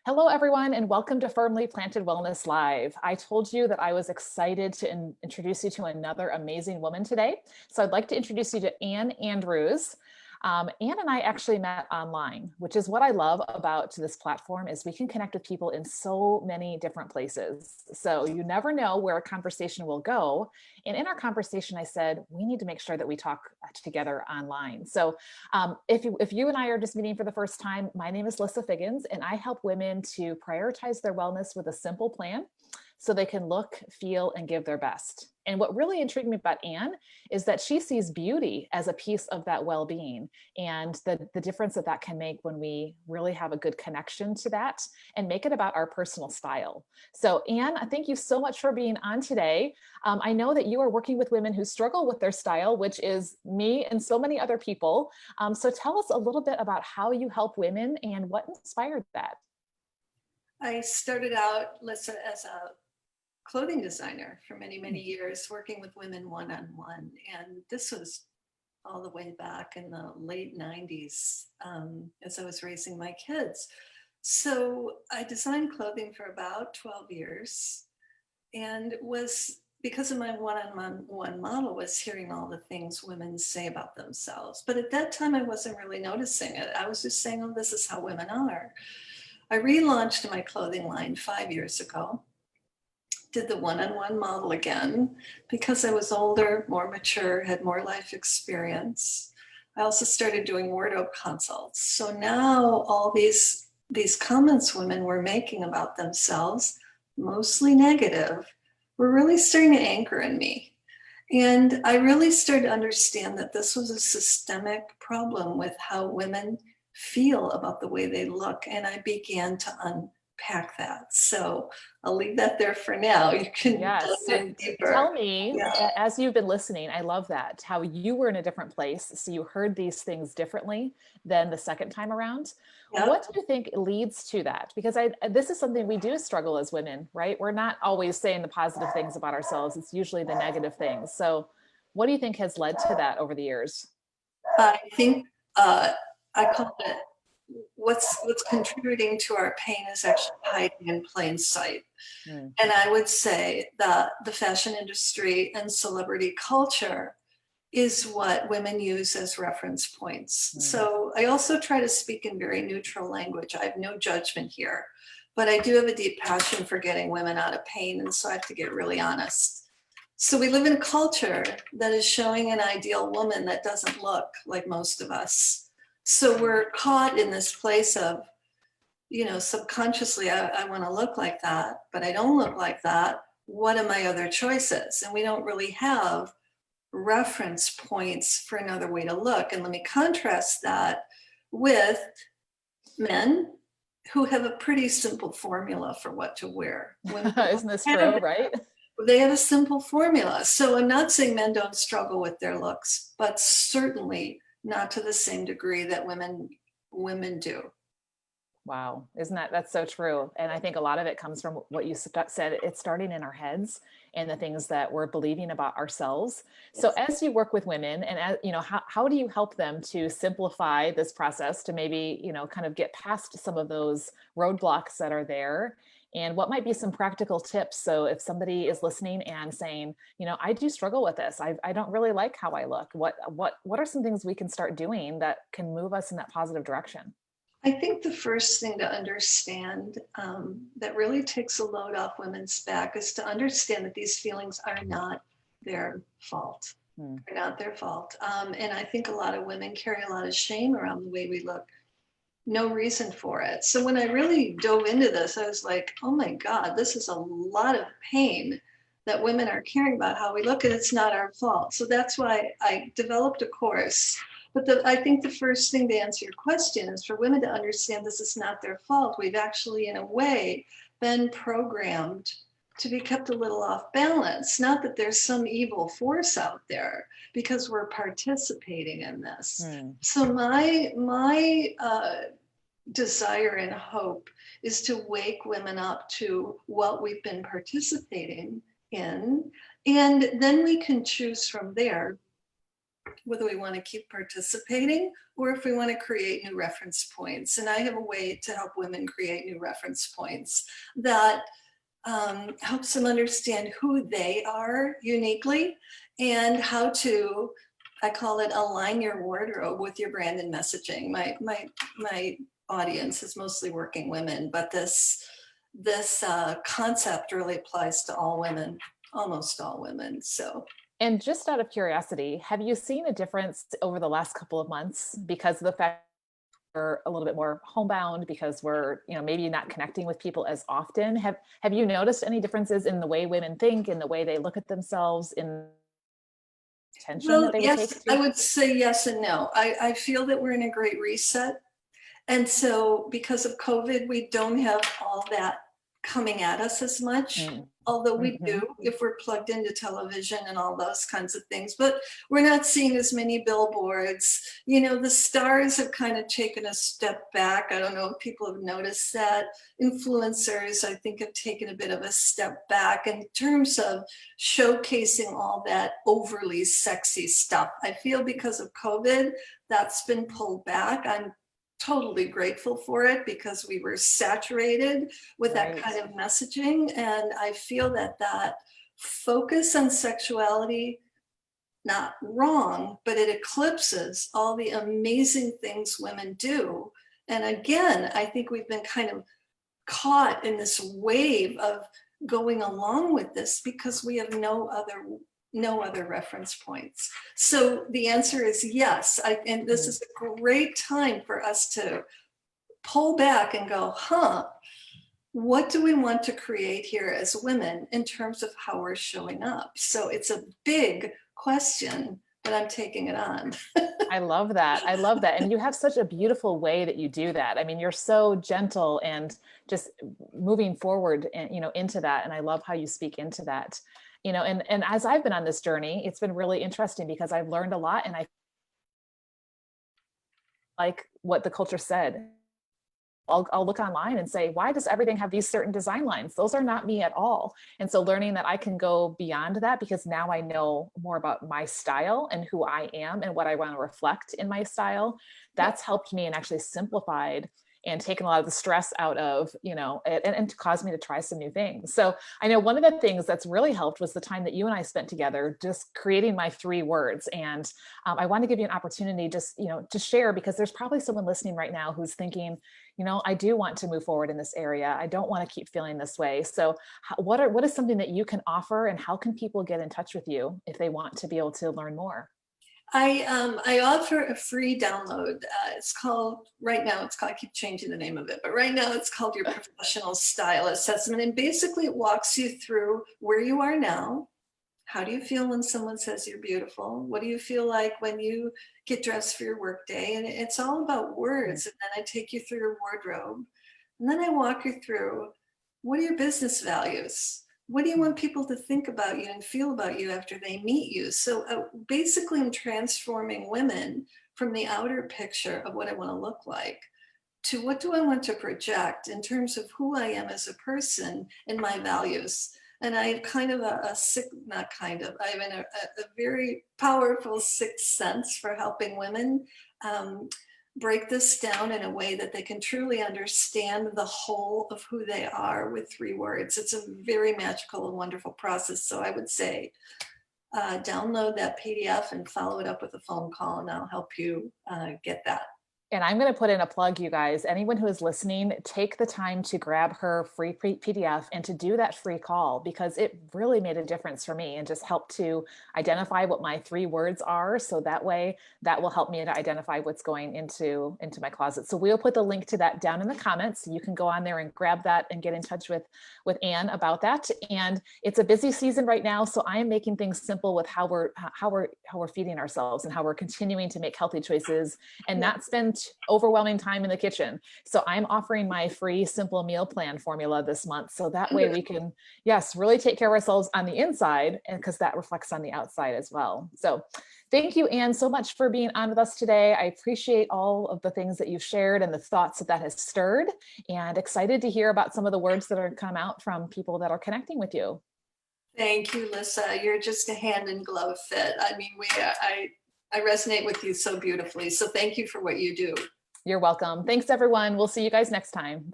Hello, everyone, and welcome to Firmly Planted Wellness Live. I told you that I was excited to introduce you to another amazing woman today. So I'd like to introduce you to Ann Andrews. Ann and I actually met online, which is what I love about this platform is we can connect with people in so many different places. So you never know where a conversation will go. And in our conversation, I said, we need to make sure that we talk together online. So if you and I are just meeting for the first time, my name is Lissa Figgins, and I help women to prioritize their wellness with a simple plan so they can look, feel, and give their best. And what really intrigued me about Ann is that she sees beauty as a piece of that well-being and the difference that that can make when we really have a good connection to that and make it about our personal style. So Ann, thank you so much for being on today. I know that you are working with women who struggle with their style, which is me and so many other people. So tell us a little bit about how you help women and what inspired that. I started out, Lissa, as a clothing designer for many, many years, working with women one-on-one. And this was all the way back in the late 90s as I was raising my kids. So I designed clothing for about 12 years and was because of my one-on-one model was hearing all the things women say about themselves. But at that time, I wasn't really noticing it. I was just saying, oh, this is how women are. I relaunched my clothing line 5 years ago, did the one-on-one model again because I was older, more mature, had more life experience. I also started doing wardrobe consults. So now all these comments women were making about themselves, mostly negative, were really starting to anchor in me. And I really started to understand that this was a systemic problem with how women feel about the way they look. And I began to unpack that. So I'll leave that there for now. You can dive Yes. So in deeper. tell me, Yeah. as you've been listening, I love that, how you were in a different place. So you heard these things differently than the second time around. What Yep. do you think leads to that? Because this is something we do struggle as women, right? We're not always saying the positive things about ourselves. It's usually the negative things. So what do you think has led to that over the years? I think uh, I call it what's contributing to our pain is actually hiding in plain sight. Mm, And I would say that the fashion industry and celebrity culture is what women use as reference points. mm. So I also try to speak in very neutral language. I have no judgment here, but I do have a deep passion for getting women out of pain. And so I have to get really honest. So we live in a culture that is showing an ideal woman that doesn't look like most of us. So we're caught in this place of, subconsciously, I want to look like that, but I don't look like that. What are my other choices? And we don't really have reference points for another way to look. And let me contrast that with men who have a pretty simple formula for what to wear. Women Isn't this don't have true, right? they have a simple formula. So I'm not saying men don't struggle with their looks, but certainly not to the same degree that women do. Wow, isn't that's so true? And I think a lot of it comes from what you said. It's starting in our heads and the things that we're believing about ourselves. So Yes. as you work with women, and as, how do you help them to simplify this process to maybe kind of get past some of those roadblocks that are there? And what might be some practical tips? So if somebody is listening and saying, I do struggle with this, I don't really like how I look. What are some things we can start doing that can move us in that positive direction? I think the first thing to understand that really takes a load off women's back is to understand that these feelings are not their fault. Hmm. They're not their fault. And I think a lot of women carry a lot of shame around the way we look. No reason for it. So when I really dove into this, I was like, oh my God, this is a lot of pain that women are caring about how we look, and it's not our fault. So that's why I developed a course. But I think the first thing to answer your question is for women to understand this is not their fault. We've actually, in a way, been programmed to be kept a little off balance. Not that there's some evil force out there, because we're participating in this. Hmm. So my desire and hope is to wake women up to what we've been participating in, and then we can choose from there whether we want to keep participating or if we want to create new reference points. And I have a way to help women create new reference points that helps them understand who they are uniquely and how to, I call it, align your wardrobe with your brand and messaging. My audience is mostly working women, but this concept really applies to all women, almost all women. So. And just out of curiosity, have you seen a difference over the last couple of months because of the fact we're a little bit more homebound, because we're, maybe not connecting with people as often? Have you noticed any differences in the way women think, in the way they look at themselves, in attention Well, that they would take yes, I to? would say yes and no. I feel that we're in a great reset. And so because of COVID, we don't have all that coming at us as much, although we do if we're plugged into television and all those kinds of things. But we're not seeing as many billboards. The stars have kind of taken a step back. I don't know if people have noticed that. Influencers, I think, have taken a bit of a step back in terms of showcasing all that overly sexy stuff. I feel because of COVID, that's been pulled back. I'm totally grateful for it because we were saturated with that kind of messaging. And I feel that focus on sexuality, not wrong, but it eclipses all the amazing things women do. And again, I think we've been kind of caught in this wave of going along with this because we have no other reference points. So the answer is yes. And this is a great time for us to pull back and go, what do we want to create here as women in terms of how we're showing up? So it's a big question, but I'm taking it on. I love that. I love that. And you have such a beautiful way that you do that. I mean, you're so gentle and just moving forward and, into that. And I love how you speak into that, and as I've been on this journey, it's been really interesting because I've learned a lot, and I like what the culture said. I'll look online and say, why does everything have these certain design lines? Those are not me at all. And so learning that I can go beyond that, because now I know more about my style and who I am and what I want to reflect in my style, that's helped me and actually simplified and taken a lot of the stress out of, and caused me to try some new things. So I know one of the things that's really helped was the time that you and I spent together just creating my 3 words. And I want to give you an opportunity just, to share, because there's probably someone listening right now who's thinking, I do want to move forward in this area. I don't want to keep feeling this way. So what is something that you can offer, and how can people get in touch with you if they want to be able to learn more? I offer a free download. It's called, right now it's called, I keep changing the name of it, but right now it's called your professional style assessment. And basically it walks you through where you are now. How do you feel when someone says you're beautiful? What do you feel like when you get dressed for your work day? And it's all about words. And then I take you through your wardrobe. And then I walk you through, what are your business values? What do you want people to think about you and feel about you after they meet you? So basically I'm transforming women from the outer picture of what I want to look like to what do I want to project in terms of who I am as a person and my values. And I have kind of I have a very powerful sixth sense for helping women break this down in a way that they can truly understand the whole of who they are with 3 words. It's a very magical and wonderful process. So I would say download that PDF and follow it up with a phone call, and I'll help you get that. And I'm going to put in a plug, you guys. Anyone who is listening, take the time to grab her free PDF and to do that free call, because it really made a difference for me and just helped to identify what my 3 words are. So that way, that will help me to identify what's going into my closet. So we'll put the link to that down in the comments. You can go on there and grab that and get in touch with Anne about that. And it's a busy season right now, so I am making things simple with how we're feeding ourselves and how we're continuing to make healthy choices and not spend overwhelming time in the kitchen. So I'm offering my free simple meal plan formula this month. So that way we can, yes, really take care of ourselves on the inside, and because that reflects on the outside as well. So thank you, Anne, so much for being on with us today. I appreciate all of the things that you've shared and the thoughts that has stirred, and excited to hear about some of the words that are come out from people that are connecting with you. Thank you, Lisa. You're just a hand in glove fit. I mean, I resonate with you so beautifully. So thank you for what you do. You're welcome. Thanks, everyone. We'll see you guys next time.